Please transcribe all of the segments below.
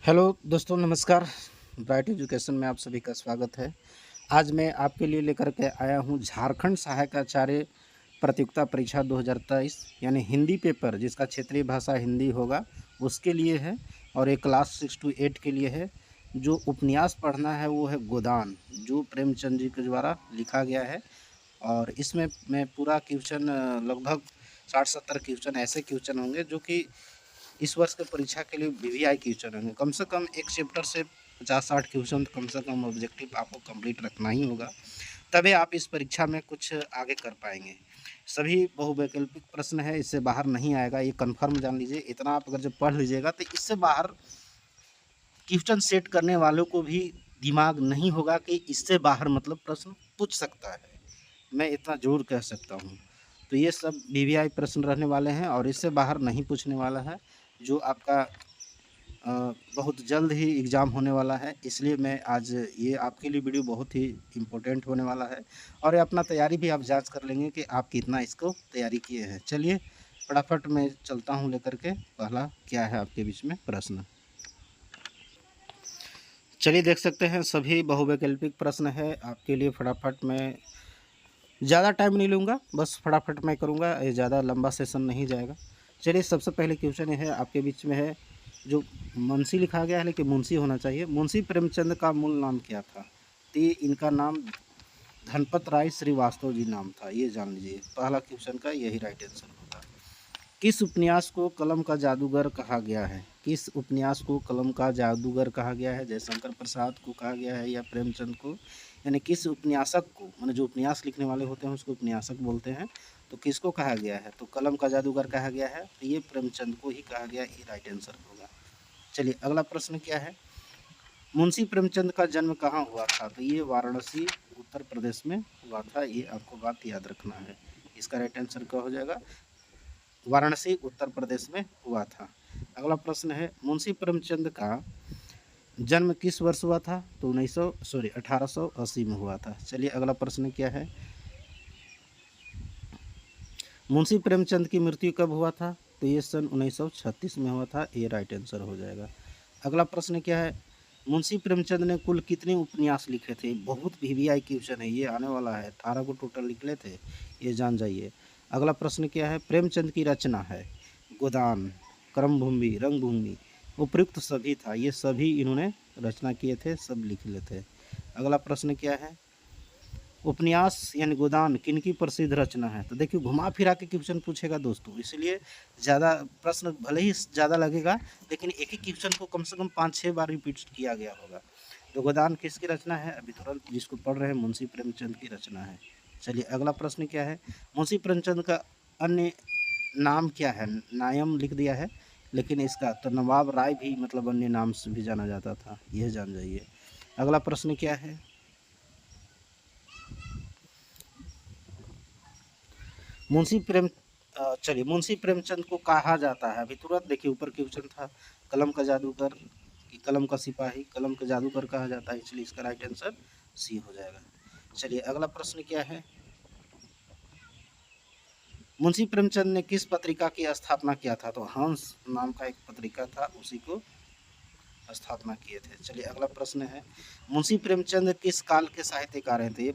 Hello दोस्तों, नमस्कार। Bright education में आप सभी का स्वागत है। आज मैं आपके लिए लेकर के आया हूँ झारखंड सहायक आचार्य प्रतियोगिता परीक्षा 2023 यानी हिंदी पेपर, जिसका क्षेत्रीय भाषा हिंदी होगा, उसके लिए है। और एक क्लास 6 to 8 के लिए है। जो उपन्यास पढ़ना है वो है गोदान, जो प्रेमचंद जी के द्वारा लिखा गया है। और इसमें मैं पूरा क्वेश्चन लगभग 60-70 क्वेश्चन ऐसे क्वेश्चन होंगे जो कि इस वर्ष के परीक्षा के लिए वीवीआई क्वेश्चन होंगे। कम से कम एक चैप्टर से 50-60 क्वेश्चन तो कम से कम ऑब्जेक्टिव आपको कंप्लीट रखना ही होगा, तभी आप इस परीक्षा में कुछ आगे कर पाएंगे। सभी बहुवैकल्पिक प्रश्न है, इससे बाहर नहीं आएगा, ये कंफर्म जान लीजिए। इतना आप अगर जब पढ़ लीजिएगा तो इससे बाहर क्वेश्चन सेट करने वालों को भी दिमाग नहीं होगा कि इससे बाहर मतलब प्रश्न पूछ सकता है। मैं इतना ज़रूर कह सकता हूँ। तो ये सब वीवीआई प्रश्न रहने वाले हैं और इससे बाहर नहीं पूछने वाला है, जो आपका बहुत जल्द ही एग्ज़ाम होने वाला है। इसलिए मैं आज ये आपके लिए वीडियो बहुत ही इम्पोर्टेंट होने वाला है। और ये अपना तैयारी भी आप जांच कर लेंगे कि आप कितना इसको तैयारी किए हैं। चलिए फटाफट मैं चलता हूँ लेकर के। पहला क्या है आपके बीच में प्रश्न, चलिए देख सकते हैं। सभी बहुवैकल्पिक प्रश्न है आपके लिए। फटाफट मैं ज़्यादा टाइम नहीं लूँगा, बस फटाफट मैं करूँगा, ये ज़्यादा लंबा सेशन नहीं जाएगा। चलिए सबसे पहले क्वेश्चन ये है आपके बीच में है, जो मुंशी लिखा गया है लेकिन मुंशी होना चाहिए। मुंशी प्रेमचंद का मूल नाम क्या था? तो ये इनका नाम धनपत राय श्रीवास्तव जी नाम था, ये जान लीजिए। पहला क्वेश्चन का यही राइट आंसर होता। किस उपन्यास को कलम का जादूगर कहा गया है? किस उपन्यास को कलम का जादूगर कहा गया है? जयशंकर प्रसाद को कहा गया है या प्रेमचंद को? यानी किस उपन्यासक को, माने जो उपन्यास लिखने वाले होते हैं उसको उपन्यासक बोलते हैं। तो किसको कहा गया है? तो कलम का जादूगर कहा गया है, तो ये प्रेमचंद को ही कहा गया, ये राइट आंसर होगा। चलिए अगला प्रश्न क्या है, मुंशी प्रेमचंद का जन्म कहाँ हुआ था? तो ये वाराणसी उत्तर प्रदेश में हुआ था, ये आपको बात याद रखना है। इसका राइट आंसर क्या हो जाएगा? वाराणसी उत्तर प्रदेश में हुआ था। अगला प्रश्न है, मुंशी प्रेमचंद का जन्म किस वर्ष हुआ था? तो 1880 में हुआ था। चलिए अगला प्रश्न क्या है, मुंशी प्रेमचंद की मृत्यु कब हुआ था? तो ये सन 1936 में हुआ था, ये राइट आंसर हो जाएगा। अगला प्रश्न क्या है, मुंशी प्रेमचंद ने कुल कितने उपन्यास लिखे थे? बहुत वीवीआई क्वेश्चन है, ये आने वाला है। 18 को टोटल निकले थे, ये जान जाइए। अगला प्रश्न क्या है, प्रेमचंद की रचना है गोदान, क्रमभूमि, रंगभूमि, उपयुक्त सभी था, ये सभी इन्होंने रचना किए थे, सब लिख लेते। अगला प्रश्न क्या है, उपन्यास यानी गोदान किनकी प्रसिद्ध रचना है? तो देखिए घुमा फिरा के क्वेश्चन पूछेगा दोस्तों, इसलिए ज़्यादा प्रश्न भले ही ज़्यादा लगेगा, लेकिन एक ही क्वेश्चन को कम से कम 5-6 बार रिपीट किया गया होगा। तो गोदान किसकी रचना है? अभी तुरंत जिसको पढ़ रहे हैं, मुंशी प्रेमचंद की रचना है। चलिए अगला प्रश्न क्या है, मुंशी प्रेमचंद का अन्य नाम क्या है? नायम लिख दिया है, लेकिन इसका तो नवाब राय भी मतलब अन्य नाम से भी जाना जाता था, यह जान जाइए। अगला प्रश्न क्या है, मुंशी प्रेम चलिए मुंशी प्रेमचंद को कहा जाता है, अभी तुरंत देखिए ऊपर क्वेश्चन था, कलम का जादूगर कि कलम का सिपाही? कलम का जादूगर कहा जाता है, इसलिए इसका राइट आंसर सी हो जाएगा। चलिए अगला प्रश्न क्या है, मुंशी प्रेमचंद ने किस पत्रिका की स्थापना किया था? तो हंस नाम का एक पत्रिका था, उसी को स्थापना किए थे। चलिए अगला प्रश्न है, मुंशी प्रेमचंद किस काल के साहित्यकार हैं? तो ये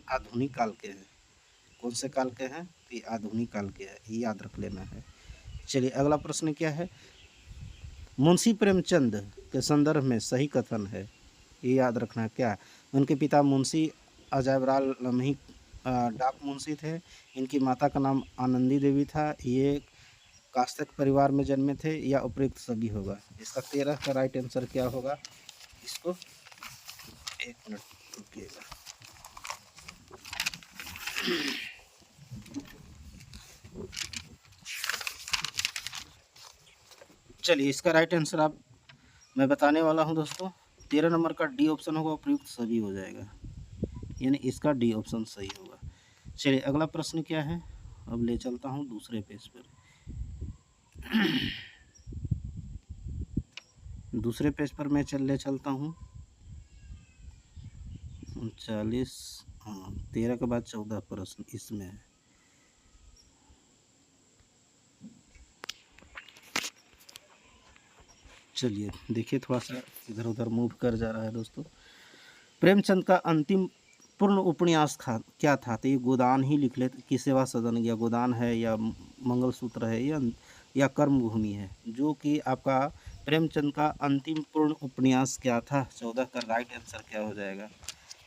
आधुनिक काल के हैं। कौन से काल के हैं? तो ये आधुनिक काल के हैं, ये याद रख लेना है। चलिए अगला प्रश्न क्या है, मुंशी प्रेमचंद के संदर्भ में सही कथन है, ये याद रखना है। क्या? उनके पिता मुंशी अजयबराल लम्ही डाक मुंशी थे, इनकी माता का नाम आनंदी देवी था, ये कास्तक परिवार में जन्मे थे, या उपयुक्त सभी होगा। इसका 13 का राइट आंसर क्या होगा? इसको एक मिनट रुकिएगा। चलिए इसका राइट आंसर आप मैं बताने वाला हूं दोस्तों। 13 नंबर का डी ऑप्शन होगा, उपयुक्त सभी हो जाएगा, यानी इसका डी ऑप्शन सही होगा। चलिए अगला प्रश्न क्या है, अब ले चलता हूं दूसरे पेज पर। दूसरे पेज पर मैं ले चलता हूं। 39, हाँ 13 के बाद 14 प्रश्न इसमें है। चलिए देखिए, थोड़ा सा इधर उधर मूव कर जा रहा है दोस्तों। प्रेमचंद का अंतिम पूर्ण उपन्यास क्या था? तो ये गोदान ही लिख लेते कि सेवा सदन, या गोदान है, या मंगलसूत्र है, या कर्मभूमि है। जो कि आपका प्रेमचंद का अंतिम पूर्ण उपन्यास क्या था? 14 का राइट आंसर क्या हो जाएगा?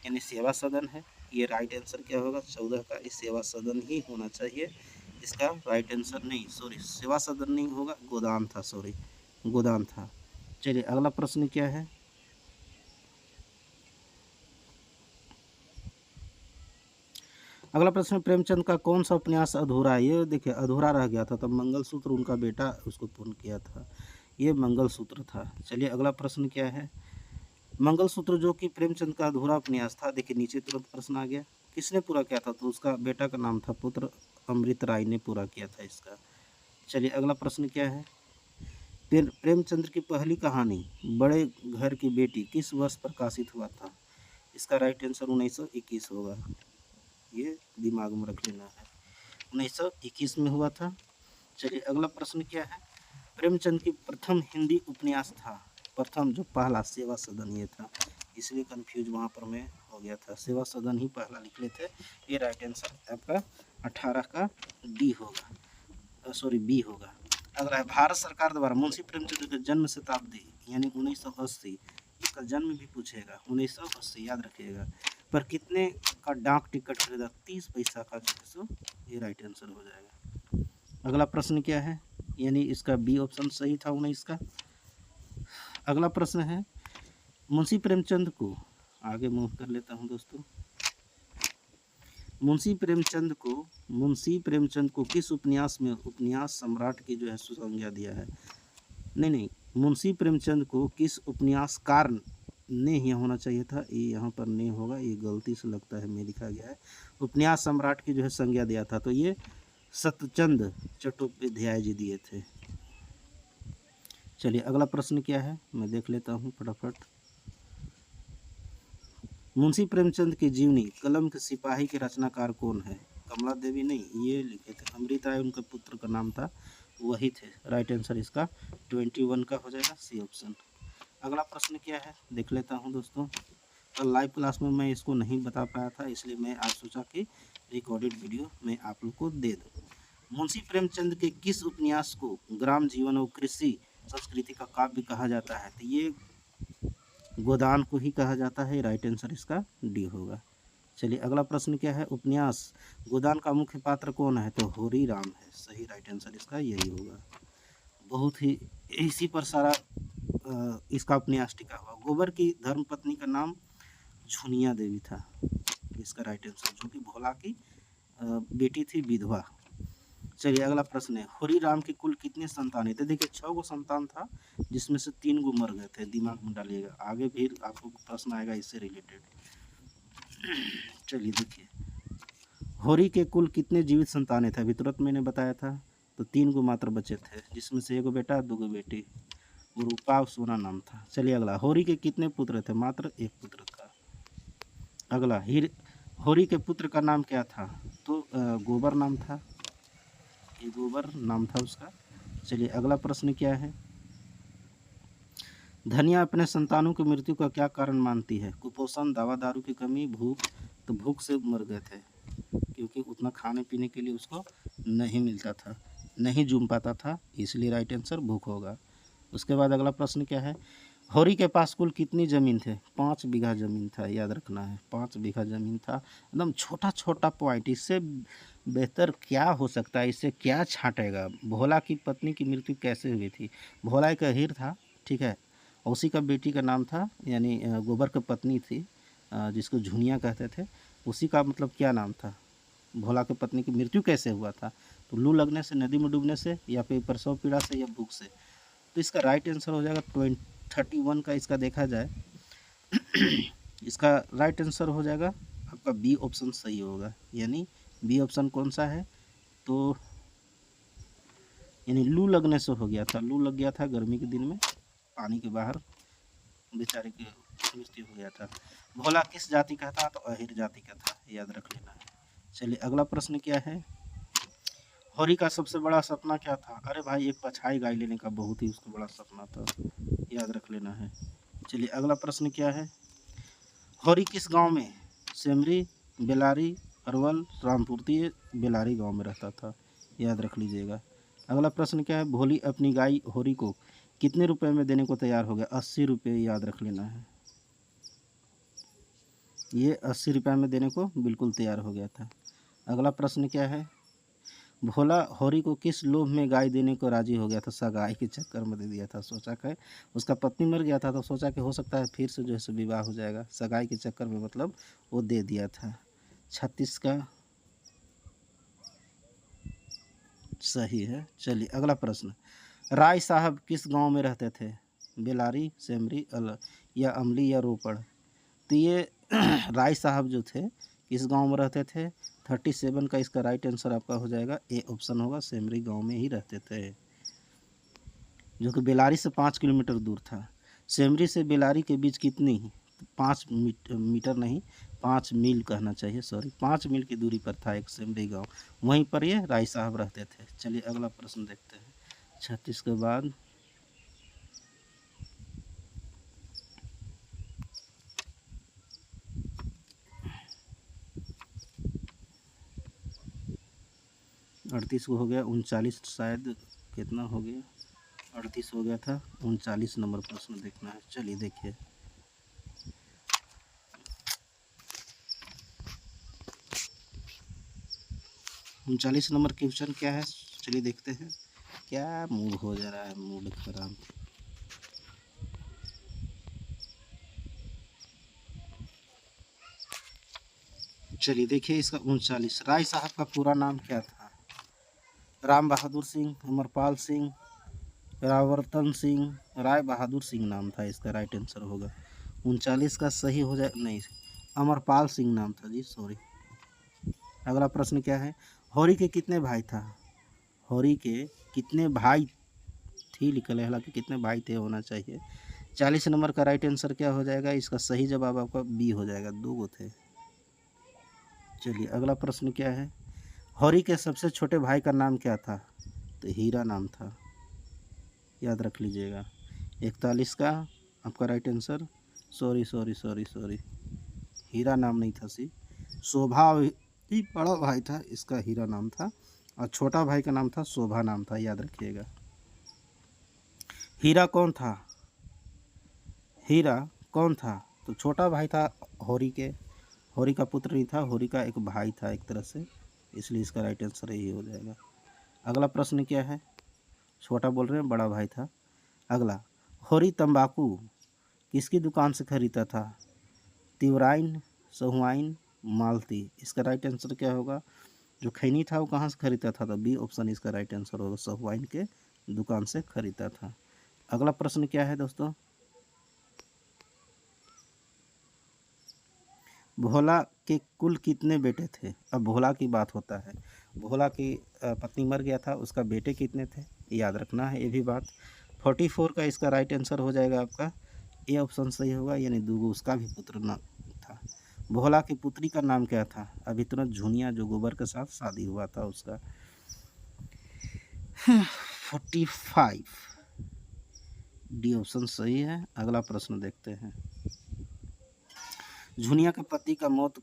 यानी सेवा सदन है, ये राइट आंसर क्या होगा? 14 का इस सेवा सदन ही होना चाहिए। इसका राइट आंसर नहीं, सॉरी, सेवा सदन नहीं होगा, गोदान था, सॉरी, गोदान था। चलिए अगला प्रश्न क्या है? अगला प्रश्न, प्रेमचंद का कौन सा उपन्यास अधूरा है? ये देखिए अधूरा रह गया था, तो मंगलसूत्र उनका बेटा उसको पूर्ण किया था, ये मंगलसूत्र था। चलिए अगला प्रश्न क्या है? मंगलसूत्र जो कि प्रेमचंद का अधूरा उपन्यास था, देखिए नीचे तुरंत प्रश्न आ गया, किसने पूरा किया था? तो उसका बेटा का नाम था पुत्र अमृत राय ने पूरा किया था इसका। चलिए अगला प्रश्न क्या है? प्रेमचंद्र की पहली कहानी बड़े घर की बेटी किस वर्ष प्रकाशित हुआ था? इसका राइट आंसर 1921 होगा, ये दिमाग में रख लेना है, 1921 में हुआ था। चलिए अगला प्रश्न क्या है? प्रेमचंद की प्रथम हिंदी उपन्यास था, प्रथम जो पहला सेवा सदन ये था, इसलिए कंफ्यूज वहाँ पर मैं हो गया था, सेवा सदन ही पहला लिख लेते। ये राइट आंसर आपका 18 का डी होगा, सॉरी बी होगा। अगला है, भारत सरकार द्वारा मुंशी प्रेमचंद के जन्म शताब्दी यानी 1980, इसका जन्म भी पूछेगा, 1980 याद रखिएगा, पर कितने का डाक टिकट खरीदा? 30 पैसा का, सो ये राइट आंसर हो जाएगा। अगला प्रश्न क्या है? यानी इसका बी ऑप्शन सही था 19 का। अगला प्रश्न है, मुंशी प्रेमचंद को, आगे मूव कर लेता हूँ दोस्तों, मुंशी प्रेमचंद को किस उपन्यास में उपन्यास सम्राट की जो है सुसंज्ञा दिया है? नहीं, मुंशी प्रेमचंद को किस उपन्यासकार ने यहाँ होना चाहिए था, ये यहाँ पर नहीं होगा, ये गलती से लगता है मैं लिखा गया है, उपन्यास सम्राट की जो है संज्ञा दिया था, तो ये सत्यचंद चट्टोपाध्याय जी दिए थे। चलिए अगला प्रश्न क्या है, मैं देख लेता हूँ फटाफट। मुंशी प्रेमचंद की जीवनी कलम के सिपाही के रचनाकार कौन है? कमला देवी नहीं, ये लिखे थे अमृत राय, उनके पुत्र का नाम था, वही थे। राइट आंसर इसका 21 का हो जाएगा, सी ऑप्शन। अगला प्रश्न क्या है देख लेता हूं दोस्तों। कल लाइव क्लास में मैं इसको नहीं बता पाया था, इसलिए मैं आज सोचा कि रिकॉर्डेड वीडियो मैं आप लोग को दे दूँ। मुंशी प्रेमचंद के किस उपन्यास को ग्राम जीवन और कृषि संस्कृति का काव्य कहा जाता है? तो ये गोदान को ही कहा जाता है, राइट आंसर इसका डी होगा। चलिए अगला प्रश्न क्या है? उपन्यास गोदान का मुख्य पात्र कौन है? तो होरी राम है, सही राइट आंसर इसका यही होगा। बहुत ही इसी पर सारा इसका उपन्यास टिका हुआ। गोबर की धर्मपत्नी का नाम झुनिया देवी था, इसका राइट आंसर, जो कि भोला की बेटी थी, विधवा। चलिए अगला प्रश्न है, होरी राम की कुल कितने संतान थे? देखिए 6 गो संतान था, जिसमें से 3 गो मर गए थे, दिमाग में डालिएगा, आगे भी आपको प्रश्न आएगा इससे रिलेटेड। चलिए देखिए, होरी के कुल कितने जीवित संतानें थे? अभी तुरंत मैंने बताया था, तो 3 गो मात्र बचे थे, जिसमें से 1 बेटा 2 बेटी, रूपा और सोना नाम था। चलिए अगला, होरी के कितने पुत्र थे? मात्र 1 पुत्र था। अगला, होरी के पुत्र का नाम क्या था? तो गोबर नाम था, ये गोबर नाम था उसका। चलिए अगला प्रश्न क्या है? धनिया अपने संतानों की मृत्यु का क्या कारण मानती है? कुपोषण, दवा दारू की कमी, भूख? तो भूख से मर गए थे, क्योंकि उतना खाने पीने के लिए उसको नहीं मिलता था, नहीं जूम पाता था, इसलिए राइट आंसर भूख होगा। उसके बाद अगला प्रश्न क्या है? होरी के पास कुल कितनी ज़मीन थे? 5 बीघा ज़मीन था, याद रखना है, 5 बीघा ज़मीन था। एकदम छोटा छोटा पॉइंट, इससे बेहतर क्या हो सकता है, इससे क्या छांटेगा? भोला की पत्नी की मृत्यु कैसे हुई थी? भोला एक अहीर था, ठीक है, उसी का बेटी का नाम था, यानी गोबर की पत्नी थी, जिसको झुनिया कहते थे, उसी का मतलब क्या नाम था? भोला की पत्नी की मृत्यु कैसे हुआ था? तो लू लगने से, नदी में डूबने से, या फिर प्रसव पीड़ा से, या भूख से? तो इसका राइट आंसर हो जाएगा 31 का, इसका देखा जाए इसका राइट आंसर हो जाएगा आपका बी ऑप्शन सही होगा। यानी बी ऑप्शन कौन सा है? तो यानी लू लगने से हो गया था, लू लग गया था गर्मी के दिन में, पानी के बाहर बेचारे की मृत्यु हो गया था। भोला किस जाति का था? तो अहिर जाति का था, याद रख लेना है। चलिए अगला प्रश्न क्या है? हॉरी का सबसे बड़ा सपना क्या था? अरे भाई एक बछाई गाय लेने का बहुत ही उसका बड़ा सपना था, याद रख लेना है। चलिए अगला प्रश्न क्या है? हॉरी किस गांव में? सेमरी, बेलारी, अरवल, रामपुर। तो ये बेलारी गांव में रहता था, याद रख लीजिएगा। अगला प्रश्न क्या है? भोली अपनी गाय हॉरी को कितने रुपए में देने को तैयार हो गया? 80 रुपये, याद रख लेना है। ये 80 रुपये में देने को बिल्कुल तैयार हो गया था। अगला प्रश्न क्या है? भोला हॉरी को किस लोभ में गाय देने को राजी हो गया था? सगाई के चक्कर में दे दिया था। सोचा कि उसका पत्नी मर गया था तो सोचा कि हो सकता है फिर से जो है सो विवाह हो जाएगा, सगाई के चक्कर में मतलब वो दे दिया था। 36 का सही है। चलिए अगला प्रश्न, राय साहब किस गांव में रहते थे? बेलारी, सेमरी, या अमली या रोपड़। तो ये राय साहब जो थे किस गांव में रहते थे? 37 का इसका राइट आंसर आपका हो जाएगा ए ऑप्शन होगा, सेमरी गांव में ही रहते थे, जो कि बेलारी से 5 किलोमीटर दूर था। सेमरी से बेलारी के बीच कितनी? 5 मीटर नहीं, 5 मील कहना चाहिए, सॉरी, 5 मील की दूरी पर था एक सेमरी गांव, वहीं पर ये राय साहब रहते थे। चलिए अगला प्रश्न देखते हैं। 36 के बाद अड़तीस को हो गया, 39 शायद, कितना हो गया? 38 हो गया था, 39 नंबर प्रश्न देखना है। चलिए देखिए, 39 नंबर क्वेश्चन क्या है? चलिए देखते हैं। क्या मूड हो जा रहा है, मूड खराब। चलिए देखिए इसका 39, राय साहब का पूरा नाम क्या था? राम बहादुर सिंह, अमरपाल सिंह, रावर्तन सिंह, राय बहादुर सिंह नाम था, इसका राइट आंसर होगा। 39 का सही हो जाए, नहीं, अमरपाल सिंह नाम था जी, सॉरी। अगला प्रश्न क्या है? हॉरी के कितने भाई था? हॉरी के कितने भाई थी लिखल है, हालांकि कितने भाई थे होना चाहिए। 40 नंबर का राइट आंसर क्या हो जाएगा? इसका सही जवाब आपका बी हो जाएगा, 2 गो थे। चलिए अगला प्रश्न क्या है? हॉरी के सबसे छोटे भाई का नाम क्या था? तो हीरा नाम था, याद रख लीजिएगा। 41 का आपका right answer, sorry sorry sorry sorry, Hira नाम नहीं था, सी शोभा ही बड़ा भाई था, इसका हीरा नाम था, और छोटा भाई का नाम था शोभा नाम था, याद रखिएगा। हीरा कौन था? हीरा कौन था? तो छोटा भाई था हॉरी के, हॉरी का पुत्र नहीं था, हॉरी का एक भाई था एक तरह से, इसलिए इसका राइट आंसर यही हो जाएगा। अगला प्रश्न क्या है? छोटा बोल रहे हैं, बड़ा भाई था। अगला, हॉरी तंबाकू किसकी दुकान से खरीदता था? तिवराइन, सहुआइन, मालती। इसका राइट आंसर क्या होगा? जो खैनी था वो कहाँ से खरीदता था? तो बी ऑप्शन इसका राइट आंसर होगा, सहुआइन के दुकान से खरीदता था। अगला प्रश्न क्या है दोस्तों? भोला के कुल कितने बेटे थे? अब भोला की बात होता है, भोला की पत्नी मर गया था, उसका बेटे कितने थे, याद रखना है ये भी बात। 44 का इसका राइट आंसर हो जाएगा आपका, ए ऑप्शन सही होगा, यानी दूगो उसका भी पुत्र न था। भोला की पुत्री का नाम क्या था? अभी तुरंत झुनिया, जो गोबर के साथ शादी हुआ था उसका। 45, डी ऑप्शन सही है। अगला प्रश्न देखते हैं। झुनिया के पति का मौत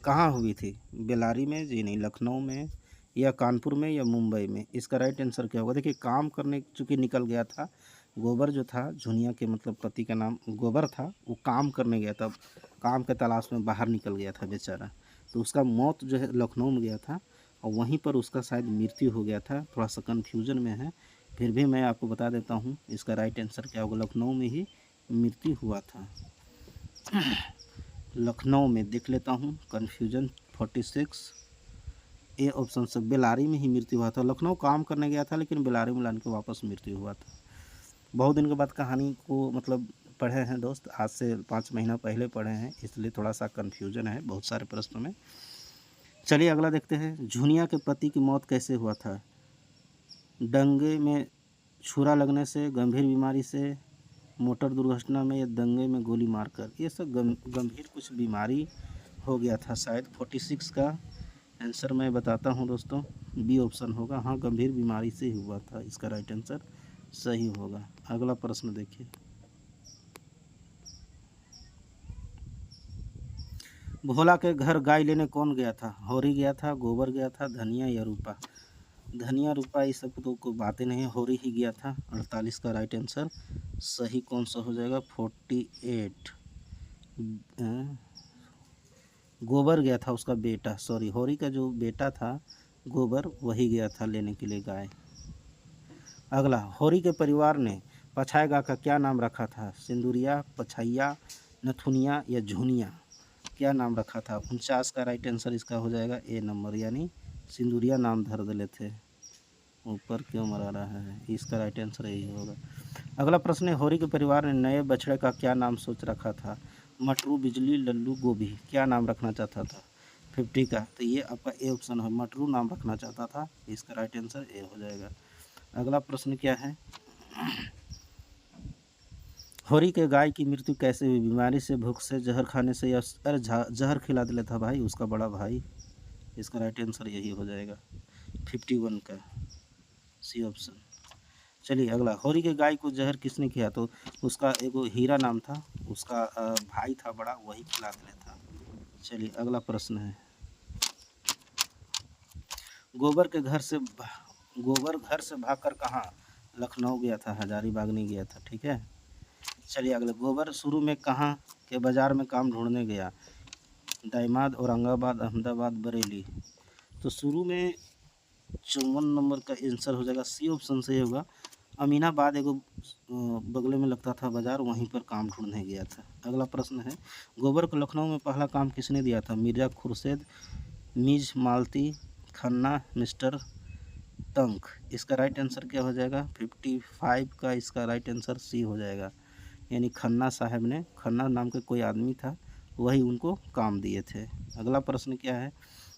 कहाँ हुई थी? बेलारी में जी नहीं, लखनऊ में, या कानपुर में, या मुंबई में। इसका राइट आंसर क्या होगा? देखिए काम करने चूँकि निकल गया था, गोबर जो था झुनिया के मतलब पति का नाम गोबर था, वो काम करने गया था, काम के तलाश में बाहर निकल गया था बेचारा, तो उसका मौत जो है लखनऊ में गया था, और वहीं पर उसका शायद मृत्यु हो गया था। थोड़ा सा कन्फ्यूजन में है, फिर भी मैं आपको बता देता हूँ इसका राइट आंसर क्या होगा। लखनऊ में ही मृत्यु हुआ था, लखनऊ में, देख लेता हूँ, कन्फ्यूजन। 46, ए ऑप्शन से बेलारी में ही मृत्यु हुआ था। लखनऊ काम करने गया था, लेकिन बेलारी में लाने के वापस मृत्यु हुआ था। बहुत दिन के बाद कहानी को मतलब पढ़े हैं दोस्त, आज से 5 महीना पहले पढ़े हैं, इसलिए थोड़ा सा कन्फ्यूजन है बहुत सारे प्रश्नों में। चलिए अगला देखते हैं। झुनिया के पति की मौत कैसे हुआ था? दंगे में छुरा लगने से, गंभीर बीमारी से, मोटर दुर्घटना में, या दंगे में गोली मारकर। ये सब गंभीर कुछ बीमारी हो गया था शायद। 46 का आंसर मैं बताता हूँ दोस्तों, बी ऑप्शन होगा। हाँ, गंभीर बीमारी से ही हुआ था, इसका राइट आंसर सही होगा। अगला प्रश्न देखिए, भोला के घर गाय लेने कौन गया था? होरी गया था, गोबर गया था, धनिया या रूपा? धनिया रूपा ये सब तो कोई बातें नहीं है, होरी ही गया था। 48 का राइट आंसर सही कौन सा हो जाएगा? 48 गोबर गया था, उसका बेटा, सॉरी, होरी का जो बेटा था गोबर, वही गया था लेने के लिए गाय। अगला, होरी के परिवार ने पछाय गाय का क्या नाम रखा था? सिंदूरिया, पछैया, नथुनिया या झुनिया? क्या नाम रखा था? 49 का राइट आंसर इसका हो जाएगा ए नंबर, यानी सिंदूरिया नाम धर दले थे। ऊपर क्यों मरा रहा है? इसका राइट आंसर यही होगा। अगला प्रश्न है, होरी के परिवार ने नए बछड़े का क्या नाम सोच रखा था? मटरू, बिजली, लल्लू, गोभी? क्या नाम रखना चाहता था? 50 का, तो ये आपका ए ऑप्शन है, मटरू नाम रखना चाहता था। इसका राइट आंसर ए हो जाएगा। अगला प्रश्न क्या है, होरी के गाय की मृत्यु कैसे हुई? बीमारी से, भूख से, जहर खाने से या अरे जहर खिला दिया था भाई उसका बड़ा भाई? इसका राइट आंसर यही हो जाएगा 51 का, सी ऑप्शन। चलिए अगला, होरी के गाय को जहर किसने किया? तो उसका एगो हीरा नाम था, उसका भाई था बड़ा, वही खिला दिया था। चलिए अगला प्रश्न है, गोबर घर से भागकर कहाँ? लखनऊ गया था, हजारीबाग नहीं गया था, ठीक है। चलिए अगले, गोबर शुरू में कहाँ के बाज़ार में काम ढूंढने गया? दाइमाद, औरंगाबाद, अहमदाबाद, बरेली? तो शुरू में 54 नंबर का आंसर हो जाएगा, सी ऑप्शन सही होगा। अमीनाबाद एगो बगले में लगता था बाज़ार, वहीं पर काम ढूंढने गया था। अगला प्रश्न है, गोबर को लखनऊ में पहला काम किसने दिया था? मिर्ज़ा खुर्शीद, मीज मालती, खन्ना, मिस्टर तंक? इसका राइट आंसर क्या हो जाएगा? 55 का इसका राइट आंसर सी हो जाएगा, यानी खन्ना साहब ने, खन्ना नाम के कोई आदमी था, वही उनको काम दिए थे। अगला प्रश्न क्या है,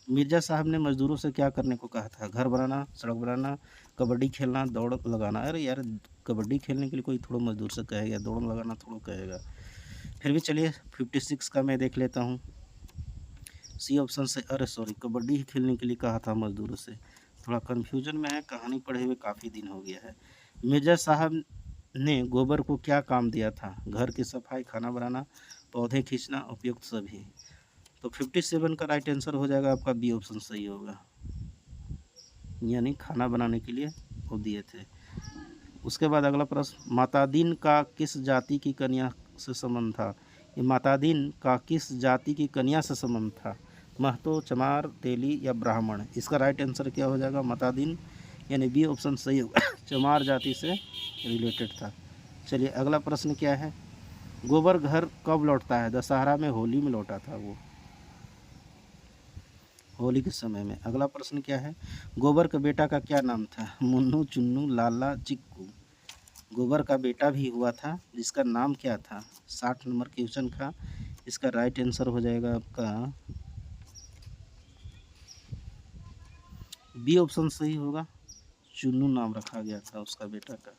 मिर्ज़ा साहब ने मजदूरों से क्या करने को कहा था? घर बनाना, सड़क बनाना, कबड्डी खेलना, दौड़ लगाना? अरे यार, कबड्डी खेलने के लिए कोई थोड़ा मजदूर से कहेगा, दौड़ लगाना थोड़ा कहेगा। फिर भी चलिए 56 का मैं देख लेता हूँ, सी ऑप्शन से, अरे सॉरी, कबड्डी ही खेलने के लिए कहा था मजदूरों से। थोड़ा कन्फ्यूजन में है, कहानी पढ़े हुए काफ़ी दिन हो गया है। मिर्ज़ा साहब ने गोबर को क्या काम दिया था? घर की सफाई, खाना बनाना, पौधे खींचना, उपयुक्त सभी? तो 57 का राइट आंसर हो जाएगा आपका बी ऑप्शन सही होगा, यानी खाना बनाने के लिए वो दिए थे। उसके बाद अगला प्रश्न, मातादीन का किस जाति की कन्या से संबंध था? ये मातादीन का किस जाति की कन्या से संबंध था? महतो, चमार, तेली या ब्राह्मण? इसका राइट आंसर क्या हो जाएगा? मातादीन, यानी बी ऑप्शन सही होगा, चमार जाति से रिलेटेड था। चलिए अगला प्रश्न क्या है, गोबर घर कब लौटता है? दशहरा में, होली में लौटा था वो, होली के समय में। अगला प्रश्न क्या है, गोबर का बेटा का क्या नाम था? मुन्नू, चुन्नू, लाला, चिक्कू? गोबर का बेटा भी हुआ था, जिसका नाम क्या था? 60 नंबर क्वेश्चन का इसका राइट आंसर हो जाएगा आपका बी ऑप्शन सही होगा, चुन्नू नाम रखा गया था उसका बेटा का।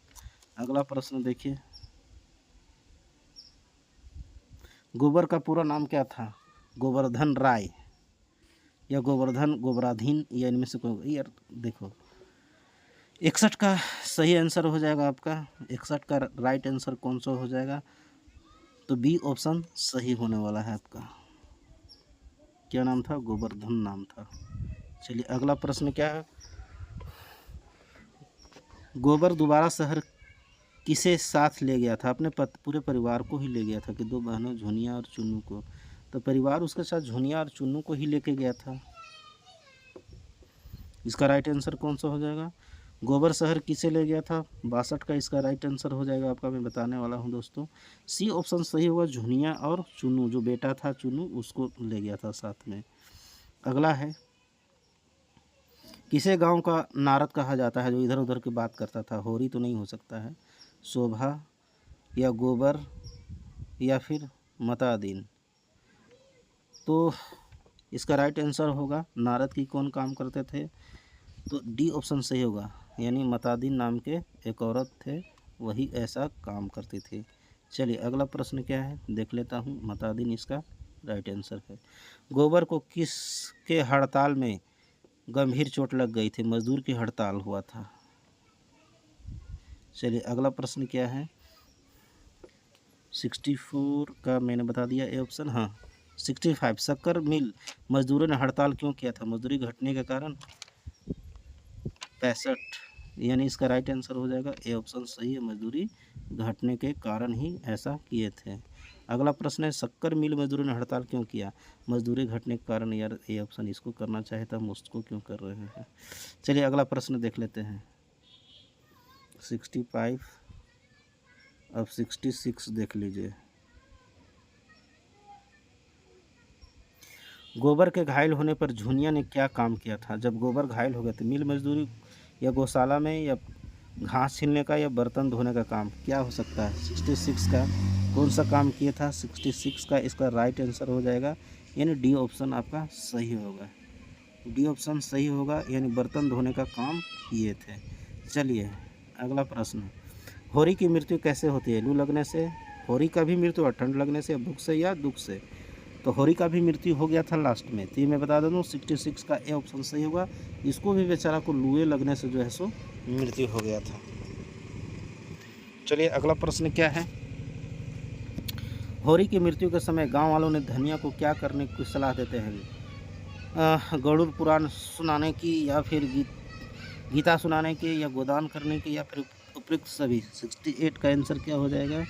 अगला प्रश्न देखिए, गोबर का पूरा नाम क्या था? गोवर्धन राय या गोवर्धन गोबराधीन, या इनमें से कोई? यार देखो, 61 का सही आंसर हो जाएगा आपका, 61 का राइट आंसर कौन सा हो जाएगा? तो बी ऑप्शन सही होने वाला है आपका। क्या नाम था? गोवर्धन नाम था। चलिए अगला प्रश्न क्या है, गोबर दोबारा शहर किसे साथ ले गया था? अपने पूरे परिवार को ही ले गया था कि दो बहनों झुनिया और चुन्नू को? तो परिवार उसके साथ झुनिया और चुन्नू को ही लेके गया था। इसका राइट आंसर कौन सा हो जाएगा? गोबर शहर किसे ले गया था? 62 का इसका राइट आंसर हो जाएगा आपका, मैं बताने वाला हूं दोस्तों, सी ऑप्शन सही होगा, झुनिया और चुन्नू, जो बेटा था चुन्नू, उसको ले गया था साथ में। अगला है, किसे गांव का नारद कहा जाता है जो इधर उधर की बात करता था? होरी तो नहीं हो सकता है, शोभा या गोबर या फिर मतादीन? तो इसका राइट आंसर होगा, नारद की कौन काम करते थे? तो डी ऑप्शन सही होगा, यानी मतादीन नाम के एक औरत थे, वही ऐसा काम करती थी। चलिए अगला प्रश्न क्या है देख लेता हूँ, मतादीन इसका राइट आंसर है। गोबर को किसके हड़ताल में गंभीर चोट लग गई थी, मजदूर की हड़ताल हुआ था। चलिए अगला प्रश्न क्या है, 64 का मैंने बता दिया ए ऑप्शन। हाँ 65, शक्कर मिल मजदूरों ने हड़ताल क्यों किया था, मजदूरी घटने के कारण। 65, यानी इसका राइट आंसर हो जाएगा ए ऑप्शन सही है, मजदूरी घटने के कारण ही ऐसा किए थे। अगला प्रश्न है, शक्कर मिल मजदूरों ने हड़ताल क्यों किया, मजदूरी घटने के कारण। यार ए ऑप्शन इसको करना चाहे तो हम उसको क्यों कर रहे हैं। चलिए अगला प्रश्न देख लेते हैं, 65, अब 66 देख लीजिए। गोबर के घायल होने पर झुनिया ने क्या काम किया था। जब गोबर घायल हो गया तो मिल मजदूरी या गौशाला में या घास छीलने का या बर्तन धोने का काम क्या हो सकता है। 66 का कौन सा काम किया था, 66 का इसका राइट आंसर हो जाएगा, यानी डी ऑप्शन आपका सही होगा। डी ऑप्शन सही होगा, यानी बर्तन धोने का काम किए थे। चलिए अगला प्रश्न, होरी की मृत्यु कैसे होती है, लू लगने से। होरी का भी मृत्यु और ठंड लगने से, भूख से या दुख से। तो होरी का भी मृत्यु हो गया था लास्ट में, तो ये मैं बता दूँ 66 का ए ऑप्शन सही होगा। इसको भी बेचारा को लूए लगने से जो है सो मृत्यु हो गया था। चलिए अगला प्रश्न क्या है, होरी की मृत्यु के समय गांव वालों ने धनिया को क्या करने की सलाह देते हैं, गरुड़ पुराण सुनाने की या फिर गीता सुनाने की या गोदान करने की या फिर उपयुक्त सभी। 68 का आंसर क्या हो जाएगा,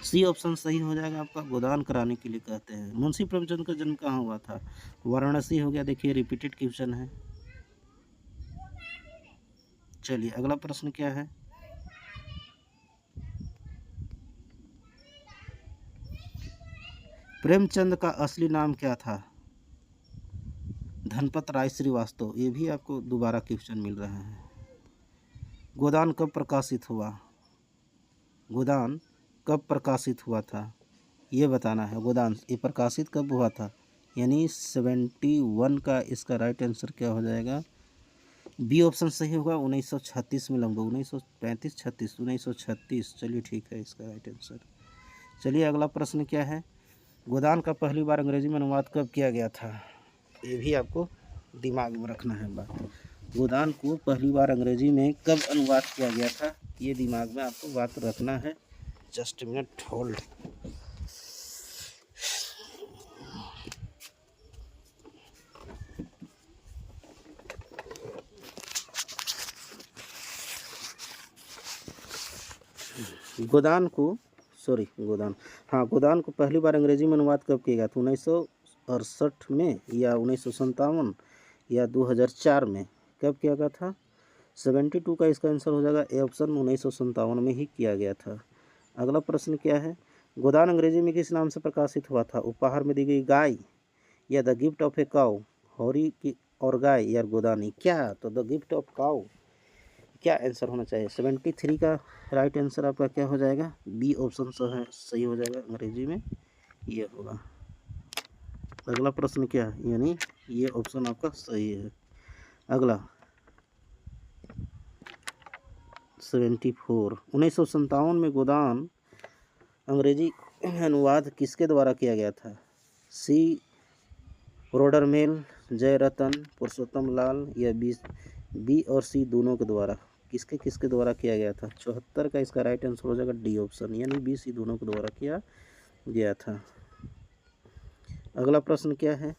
सी ऑप्शन सही हो जाएगा आपका, गोदान कराने के लिए कहते हैं। मुंशी प्रेमचंद का जन्म कहाँ हुआ था, वाराणसी हो गया। देखिए रिपीटेड क्वेश्चन है। चलिए अगला प्रश्न क्या है, प्रेमचंद का असली नाम क्या था, धनपत राय श्रीवास्तव। ये भी आपको दोबारा क्वेश्चन मिल रहा है। गोदान कब प्रकाशित हुआ, गोदान कब प्रकाशित हुआ था ये बताना है। गोदान ये प्रकाशित कब हुआ था, यानी 71 का इसका राइट आंसर क्या हो जाएगा, बी ऑप्शन सही होगा। 1936 में लगभग 1935 36 1936। चलिए ठीक है इसका राइट आंसर। चलिए अगला प्रश्न क्या है, गोदान का पहली बार अंग्रेजी में अनुवाद कब किया गया था, ये भी आपको दिमाग में रखना है बात। गोदान को पहली बार अंग्रेजी में कब अनुवाद किया गया था, ये दिमाग में आपको बात रखना है। Just minute hold. गोदान को पहली बार अंग्रेजी में अनुवाद कब किया गया था, 1968 में या 1957 या 2004 में, कब किया गया था। 72 का इसका आंसर हो जाएगा ए ऑप्शन, 1957 में ही किया गया था। अगला प्रश्न क्या है, गोदान अंग्रेजी में किस नाम से प्रकाशित हुआ था, उपहार में दी गई गाय या the gift of a cow, होरी की और गाय या गोदानी। क्या, तो द गिफ्ट ऑफ काउ क्या आंसर होना चाहिए। 73 का राइट आंसर आपका क्या हो जाएगा, बी ऑप्शन सही हो जाएगा, अंग्रेजी में ये होगा। अगला प्रश्न क्या है, यानी ये ऑप्शन आपका सही है। अगला 74, 1957 में गोदान अंग्रेजी अनुवाद किसके द्वारा किया गया था, सी रोडरमेल, जयरतन, पुरुषोत्तम लाल या बी और सी दोनों के द्वारा, किसके द्वारा किया गया था। 74 का इसका राइट आंसर हो जाएगा डी ऑप्शन, यानी बी सी दोनों के द्वारा किया गया था। अगला प्रश्न क्या है,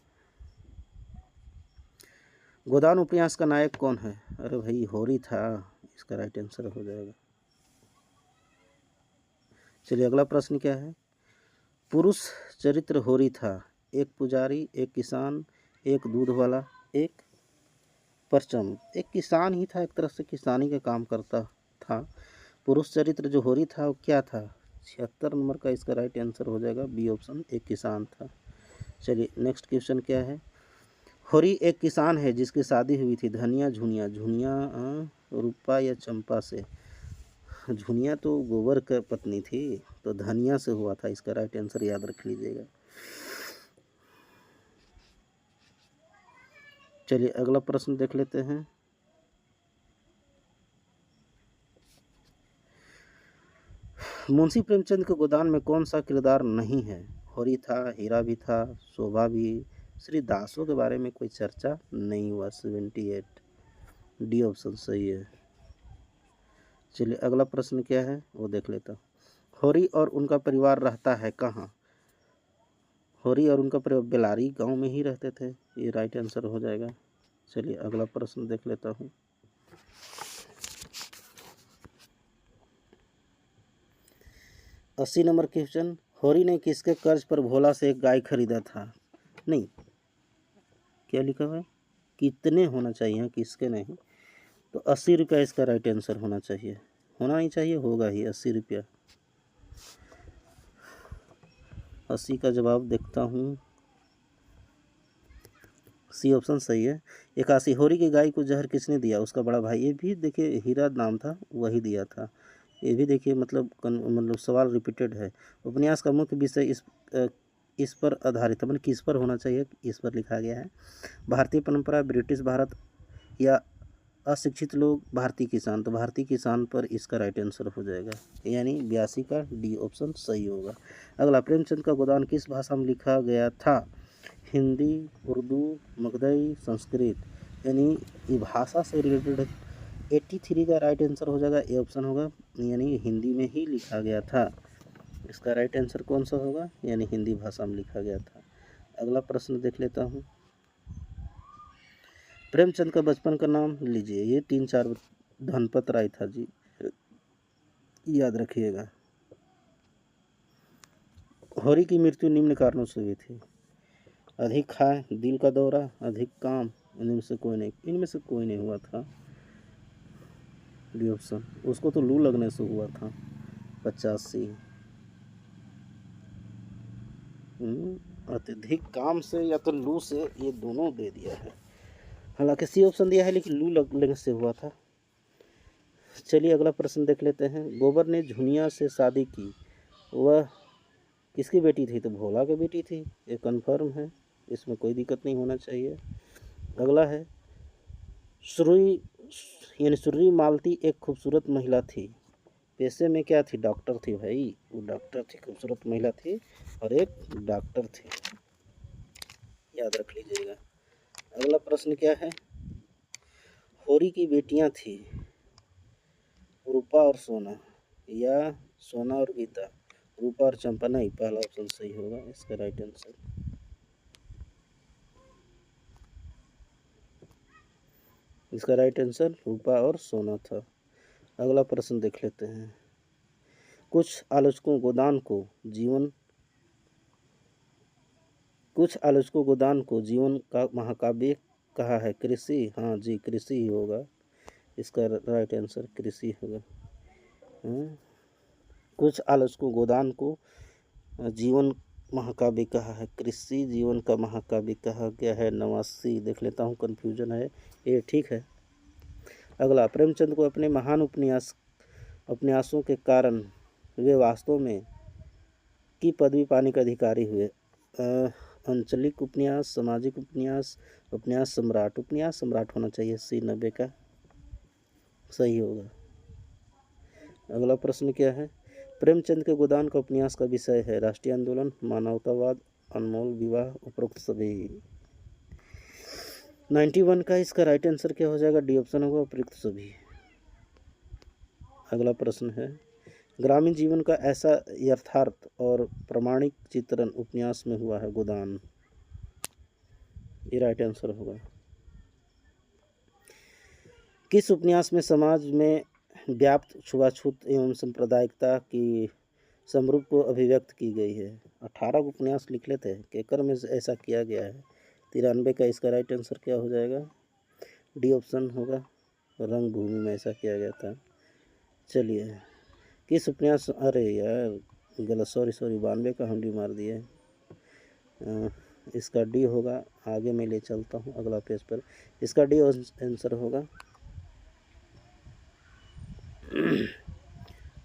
गोदान उपन्यास का नायक कौन है, अरे भाई होरी था, इसका राइट आंसर हो जाएगा। चलिए अगला प्रश्न क्या है, पुरुष चरित्र होरी था, एक पुजारी, एक किसान, एक दूध वाला, एक परचम। एक किसान ही था, एक तरह से किसानी का काम करता था। पुरुष चरित्र जो होरी था वो क्या था, 76 नंबर का इसका राइट आंसर हो जाएगा बी ऑप्शन, एक किसान था। चलिए नेक्स्ट क्वेश्चन क्या है, होरी एक किसान है जिसकी शादी हुई थी धनिया झुनिया रूपा या चंपा से। झुनिया तो गोबर का पत्नी थी, तो धनिया से हुआ था, इसका राइट आंसर याद रख लीजिएगा। चलिए अगला प्रश्न देख लेते हैं, मुंशी प्रेमचंद के गोदान में कौन सा किरदार नहीं है, होरी था, हीरा भी था, शोभा भी, श्री दासों के बारे में कोई चर्चा नहीं हुआ। 78 डी ऑप्शन सही है। चलिए अगला प्रश्न क्या है वो देख लेता हूँ। होरी और उनका परिवार रहता है कहाँ? होरी और उनका परिवार बेलारी गांव में ही रहते थे, ये राइट आंसर हो जाएगा। चलिए अगला प्रश्न देख लेता हूँ। अस्सी नंबर क्वेश्चन, होरी ने किसके कर्ज पर भोला से एक गाय खरीदा था? नहीं, क्या लिखा हुआ है? कितने होना चाहिए, किसके नहीं। तो 80 रुपया इसका राइट आंसर होना चाहिए। होना नहीं चाहिए, होगा ही 80 रुपया। 80 का जवाब देखता हूँ, सी ऑप्शन सही है। 81, होरी की गाय को जहर किसने दिया? उसका बड़ा भाई। ये भी देखिए हीरा नाम था, वही दिया था। ये भी देखिए मतलब सवाल रिपीटेड है। उपन्यास का मुख्य विषय इस पर आधारित, मतलब किस पर होना चाहिए, इस पर लिखा गया है। भारतीय परंपरा, ब्रिटिश भारत या अशिक्षित लोग, भारतीय किसान। तो भारतीय किसान पर इसका राइट आंसर हो जाएगा, यानी 82 का डी ऑप्शन सही होगा। अगला, प्रेमचंद का गोदान किस भाषा में लिखा गया था? हिंदी, उर्दू, मगधई, संस्कृत। यानी ये भाषा से रिलेटेड 83 का राइट आंसर हो जाएगा, ए ऑप्शन होगा, यानी हिंदी में ही लिखा गया था। इसका राइट आंसर कौन सा होगा? यानी हिंदी भाषा में लिखा गया था। अगला प्रश्न देख लेता हूँ। प्रेमचंद का बचपन का नाम लीजिए। ये 3-4 धनपत राय था जी, याद रखिएगा। होरी की मृत्यु निम्न कारणों से हुई थी। अधिक खाए, दिल का दौरा, अधिक काम, इनमें से कोई नहीं हुआ था। डी ऑप्शन, उसको तो लू लगने से हुआ था। 85 अत्यधिक काम से या तो लू से, ये दोनों दे दिया है। हालांकि सी ऑप्शन दिया है लेकिन लू लगने से हुआ था। चलिए अगला प्रश्न देख लेते हैं। गोबर ने झुनिया से शादी की, वह किसकी बेटी थी? तो भोला की बेटी थी, ये कन्फर्म है, इसमें कोई दिक्कत नहीं होना चाहिए। अगला है, सुर्री मालती एक खूबसूरत महिला थी, पेशे में क्या थी? डॉक्टर थी भाई, वो डॉक्टर थी, खूबसूरत महिला थी और एक डॉक्टर थी, याद रख लीजिएगा। अगला प्रश्न क्या है? होरी की बेटियां थी रूपा और सोना, या सोना और गीता? रूपा और चंपा नहीं, पहला ऑप्शन सही होगा इसका राइट आंसर। इसका राइट आंसर रूपा और सोना था। अगला प्रश्न देख लेते हैं। कुछ आलोचकों गोदान को जीवन का महाकाव्य कहा है। कृषि, हाँ जी, कृषि ही होगा, इसका राइट आंसर कृषि होगा। कुछ आलोचकों गोदान को जीवन महाकाव्य कहा है, कृषि जीवन का महाकाव्य कहा गया है। 89 देख लेता हूँ, कन्फ्यूजन है, ये ठीक है। अगला, प्रेमचंद को अपने महान उपन्यासों के कारण वे वास्तव में की पदवी पाने के अधिकारी हुए। अंचलिक उपन्यास, सामाजिक उपन्यास, उपन्यास सम्राट होना चाहिए, सी 90 का सही होगा। अगला प्रश्न क्या है? प्रेमचंद के गोदान का उपन्यास का विषय है राष्ट्रीय आंदोलन, मानवतावाद, अनमोल विवाह, उपरोक्त सभी। 91 का इसका राइट आंसर क्या हो जाएगा? डी ऑप्शन होगा, उपरोक्त सभी। अगला प्रश्न है, ग्रामीण जीवन का ऐसा यथार्थ और प्रामाणिक चित्रण उपन्यास में हुआ है, गोदान, ये राइट आंसर होगा। किस उपन्यास में समाज में व्याप्त छुआछूत एवं सांप्रदायिकता की समरूप को अभिव्यक्त की गई है? 18 उपन्यास लिख लेते हैं, केकर में ऐसा किया गया है। 93 का इसका राइट आंसर क्या हो जाएगा? डी ऑप्शन होगा, रंगभूमि में ऐसा किया गया था। चलिए, किस उपन्यास, अरे यार गलत, सॉरी 92 का हम डी मार दिए। इसका डी होगा, आगे मैं ले चलता हूँ अगला पेज पर, इसका डी आंसर होगा,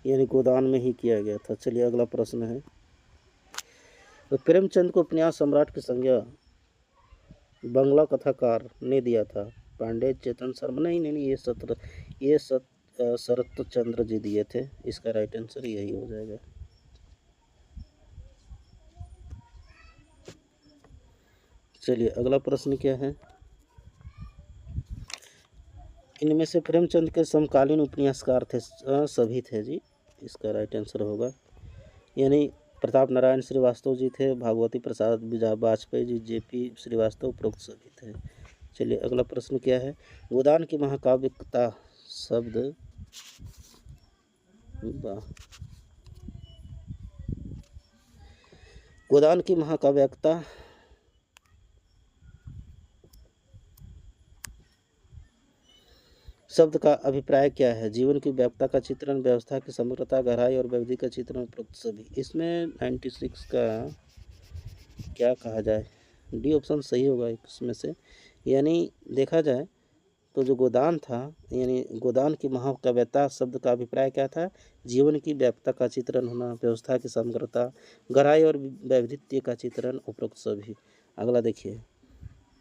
यानी गोदान में ही किया गया था। चलिए अगला प्रश्न है, तो प्रेमचंद को उपन्यास सम्राट की संज्ञा बंगला कथाकार ने दिया था? पांडे, चेतन शर्मा? नहीं, ये शरत चंद्र जी दिए थे, इसका राइट आंसर यही हो जाएगा। चलिए अगला प्रश्न क्या है, इनमें से प्रेमचंद के समकालीन उपन्यासकार थे? सभी थे जी, इसका राइट आंसर होगा। यानी प्रताप नारायण श्रीवास्तव जी थे, भागवती प्रसाद वाजपेयी जी, जेपी श्रीवास्तव, उपरोक्त सभी थे। चलिए अगला प्रश्न क्या है, गोदान की महाकाव्यिकता शब्द गोदान की महाकाव्यिकता शब्द का अभिप्राय क्या है? जीवन की व्यापकता का चित्रण, व्यवस्था की समग्रता, गहराई और व्यवधि का चित्रण, उपरोक्त सभी। इसमें 96 का क्या कहा जाए, डी ऑप्शन सही होगा इसमें से। यानी देखा जाए तो जो गोदान था, यानी गोदान की महाकाव्यता शब्द का अभिप्राय क्या था? जीवन की व्यापकता का चित्रण होना, व्यवस्था की समग्रता, गहराई और वैविध्यता का चित्रण, उपरोक्त सभी। अगला देखिए,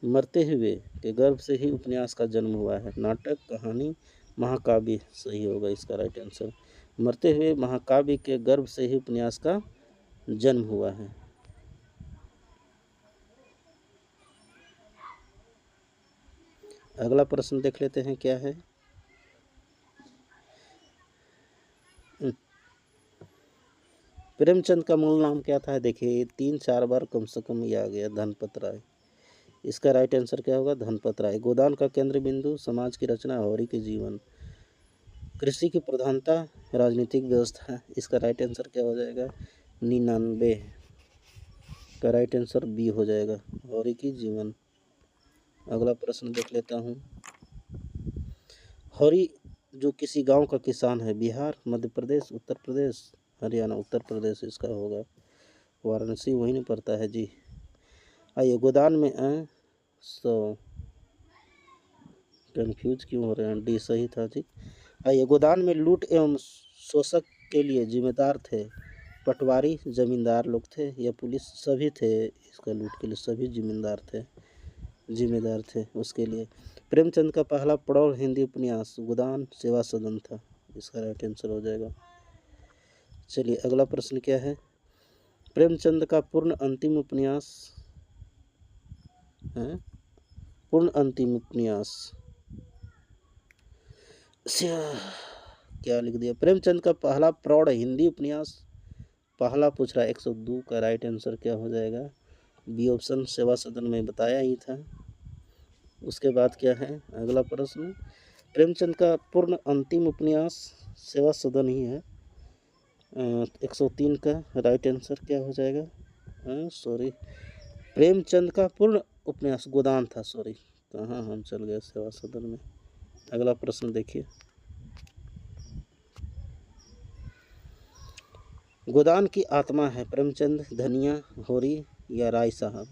मरते हुए के गर्भ से ही उपन्यास का जन्म हुआ है। नाटक, कहानी, महाकाव्य सही होगा इसका राइट आंसर। मरते हुए महाकाव्य के गर्भ से ही उपन्यास का जन्म हुआ है। अगला प्रश्न देख लेते हैं क्या है। प्रेमचंद का मूल नाम क्या था? देखिए 3-4 बार कम से कम ये आ गया, धनपत राय। इसका राइट आंसर क्या होगा? धनपत राय। गोदान का केंद्र बिंदु, समाज की रचना, होरी के जीवन, कृषि की प्रधानता, राजनीतिक व्यवस्था। इसका राइट आंसर क्या हो जाएगा? 99 का राइट आंसर बी हो जाएगा, होरी की जीवन। अगला प्रश्न देख लेता हूँ। होरी जो किसी गांव का किसान है, बिहार, मध्य प्रदेश, उत्तर प्रदेश, हरियाणा। उत्तर प्रदेश इसका होगा, वाराणसी वहीं नहीं पड़ता है जी। आइए गोदान में कंफ्यूज क्यों हो रहे हैं, डी सही था जी। आइए, गोदान में लूट एवं शोषक के लिए जिम्मेदार थे पटवारी, जमींदार लोग थे या पुलिस? सभी थे, इसका लूट के लिए सभी जिम्मेदार थे उसके लिए। प्रेमचंद का पहला प्रौढ़ हिंदी उपन्यास गोदान सेवा सदन था, इसका राइट आंसर हो जाएगा। चलिए अगला प्रश्न क्या है, प्रेमचंद का पूर्ण अंतिम उपन्यास है? पूर्ण अंतिम उपन्यास क्या लिख दिया? प्रेमचंद का पहला प्रौढ़ हिंदी उपन्यास, पहला पूछ रहा है 102 का राइट आंसर क्या हो जाएगा? बी ऑप्शन, सेवा सदन में बताया ही था। उसके बाद क्या है अगला प्रश्न, प्रेमचंद का पूर्ण अंतिम उपन्यास सेवा सदन ही है। 103 का राइट आंसर क्या हो जाएगा? सॉरी, प्रेमचंद का पूर्ण उपन्यास गोदान था, सॉरी, कहाँ हम चल गए सेवा सदन में। अगला प्रश्न देखिए, गोदान की आत्मा है प्रेमचंद, धनिया, होरी या राय साहब?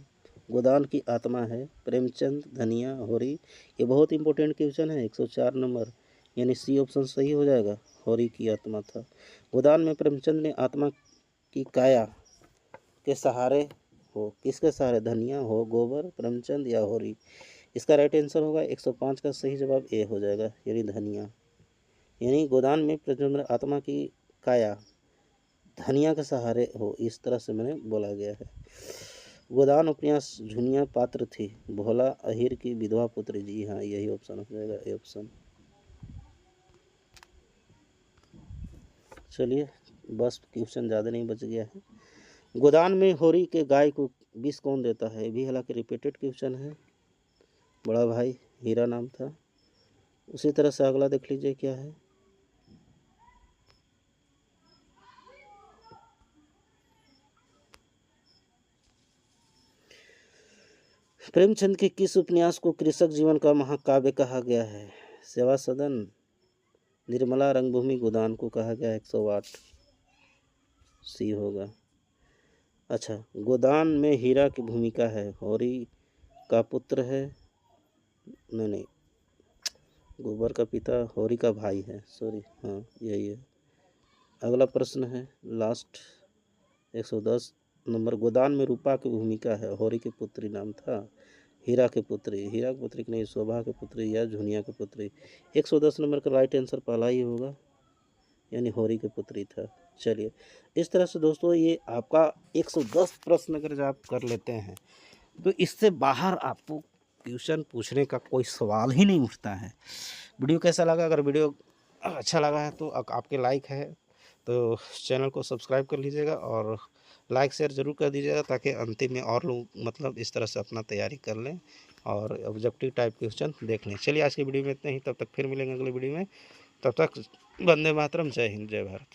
गोदान की आत्मा है प्रेमचंद, धनिया, होरी। ये बहुत इंपॉर्टेंट क्वेश्चन है, 104 नंबर, यानी सी ऑप्शन सही हो जाएगा, होरी की आत्मा था। गोदान में प्रेमचंद ने आत्मा की काया के सहारे हो, किसके सहारे? धनिया, हो, गोबर, प्रेमचंद या होरी? इसका राइट आंसर होगा 105 का सही जवाब ए हो जाएगा, यानी धनिया। यानी गोदान में प्रेमचंद आत्मा की काया धनिया के सहारे हो, इस तरह से मैंने बोला गया है। गोदान उपन्यास झुनिया पात्र थी, भोला अहिर की विधवा पुत्री। जी हाँ, यही ऑप्शन हो जाएगा, ए ऑप्शन। चलिए बस क्वेश्चन ज़्यादा नहीं बच गया है। गोदान में होरी के गाय को विष कौन देता है? भी हालांकि रिपीटेड क्वेश्चन है, बड़ा भाई हीरा नाम था। उसी तरह से अगला देख लीजिए क्या है, प्रेमचंद के किस उपन्यास को कृषक जीवन का महाकाव्य कहा गया है? सेवा सदन, निर्मला, रंगभूमि, गोदान को कहा गया 108 सी होगा। अच्छा, गोदान में हीरा की भूमिका है, होरी का पुत्र है, नहीं, गोबर का पिता, होरी का भाई है, सॉरी, हाँ यही है। अगला प्रश्न है लास्ट 110 नंबर, गोदान में रूपा की भूमिका है, होरी की पुत्री नाम था, हीरा की पुत्री की नहीं, शोभा की पुत्री या झुनिया की पुत्री? 110 नंबर का राइट आंसर पहला ही होगा, यानी होरी की पुत्री था। चलिए इस तरह से दोस्तों ये आपका 110 प्रश्न अगर आप कर लेते हैं तो इससे बाहर आपको क्वेश्चन पूछने का कोई सवाल ही नहीं उठता है। वीडियो कैसा लगा? अगर वीडियो अच्छा लगा है तो आपके लाइक है तो चैनल को सब्सक्राइब कर लीजिएगा और लाइक शेयर ज़रूर कर दीजिएगा, ताकि अंतिम में और लोग मतलब इस तरह से अपना तैयारी कर लें और ऑब्जेक्टिव टाइप क्वेश्चन देख लें। चलिए आज की वीडियो में इतना ही, तब तक फिर मिलेंगे अगले वीडियो में। तब तक वंदे मातरम, जय हिंद, जय भारत।